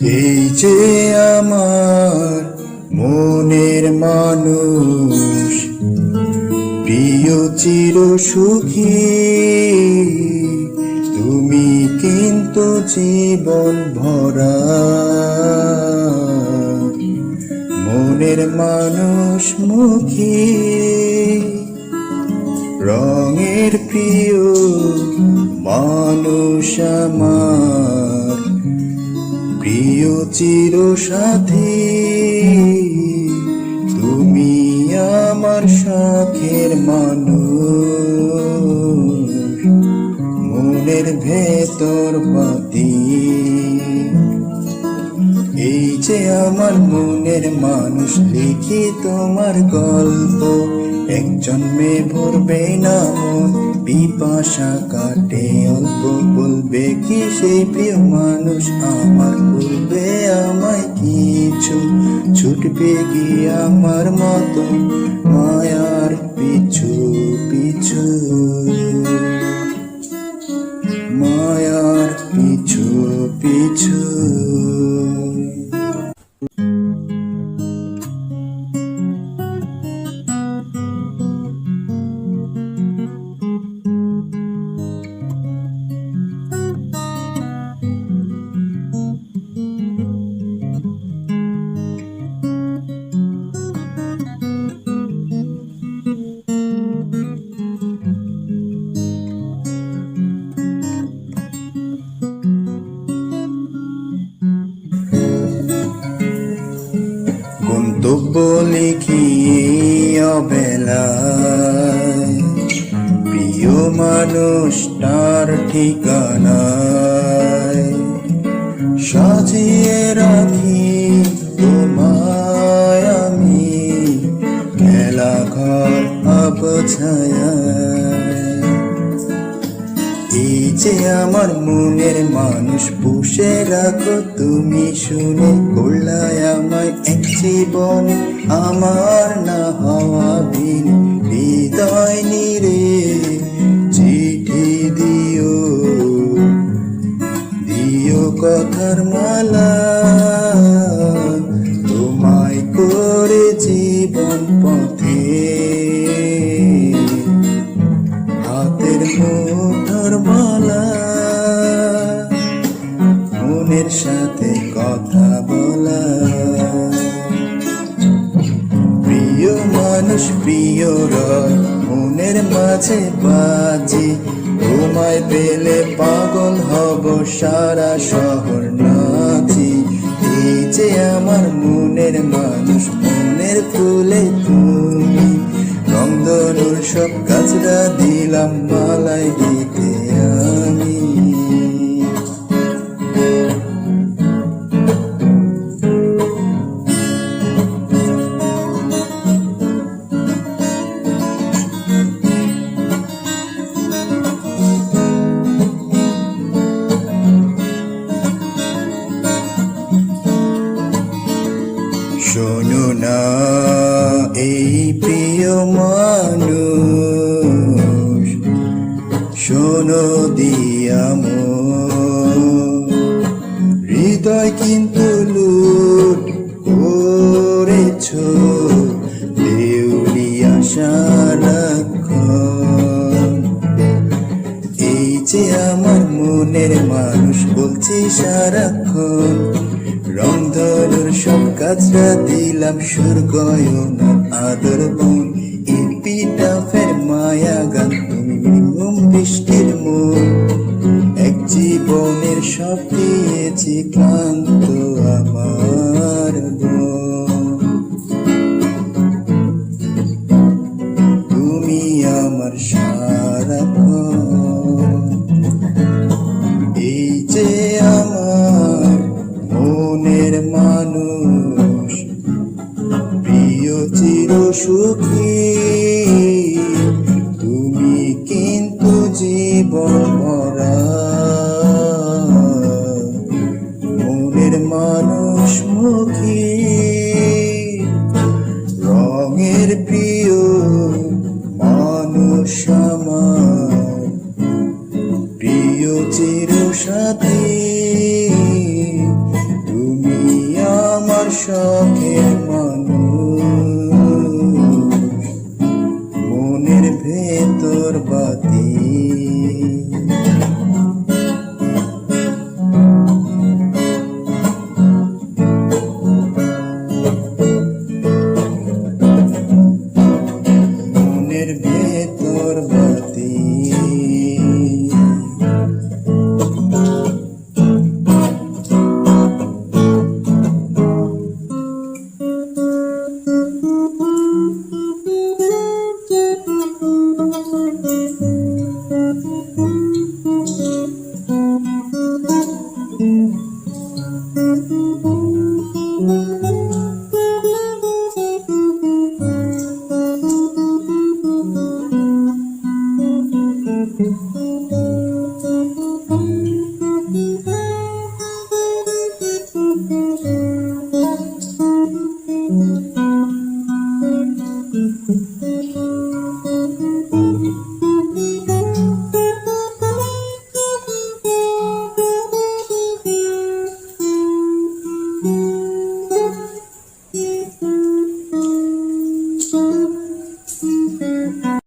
এই যে আমার মনের মানুষ, প্রিয় চির সুখী, তুমি কিন্তু জীবন ভরা মনের মানুষ মুখী, রঙের প্রিয় মানুষ আমার, প্রিয় চির সাথী, তুমি আমার শখের মানুষ, মনের ভেতর বাতি। এই যে আমার মনের মানুষ, লিখি তোমার গল্প, এক জন্মে ভরবে না মন, পিপাসা কাটে অল্প, বলবে কি সেই প্রিয় মানুষ আমার, বলবে আমায় কিছু, ছুটবে কি আমার মতো মায়ার পিছু পিছু, মায়ার পিছু পিছু। গন্তব্য লিখি অবেলায়, প্রিয় মানুষটার ঠিকানায়, সাজিয়ে রাখি তোমায় আমি, খেলা ঘর আবছায়ায়। এই যে আমার মনের মানুষ, পুষে রাখো তুমি শুনে, করলাই আমায় এক জীবন, আমার না হওয়া বিন, হৃদয় নিরে চিঠি দিও, দিও কথার মালা, তোমায় করে জীবন পথে, হাতের মুঠোর মালা, মনের সাথে কথা বলা। প্রিয় মানুষ প্রিয় রয়, মনের মাঝে বাজি, তোমায় পেলে পাগল হব, সারা শহর নাচি। এই যে আমার মনের মানুষ, মনের ফুলে তুমি, রংধনুর সব গাছরা দিলাম মালায় দিতে আমি। শোনো না এই প্রিয় মানুষ, শোনো দিয়াম, হৃদয় কিন্তু লুট করেছ, দেউলিয়া সারাক্ষণ। এই যে আমার মনের মানুষ, বলছি সারাক্ষণ, রংধনুর সব গাছরা দিলাম, সুরগয়নার আদর বন, এপিটাফের মায়া গান, তুমি মৃদুম বৃষ্টির মন, এক জীবনের সব দিয়েছি ক্লান্ত আমার মন, তুমি আমার সারাক্ষণ। এই যে আমার মনের মানুষ, প্রিয় চির সুখী, তুমি কিন্তু জীবন ভরা মনের মানুষ মুখী, রঙের প্রিয় মানুষ আমার, প্রিয় চির সাথী, তুমি শখের মানুষ, মনের ভেতর বাতি। মনের ভেতর বাতি।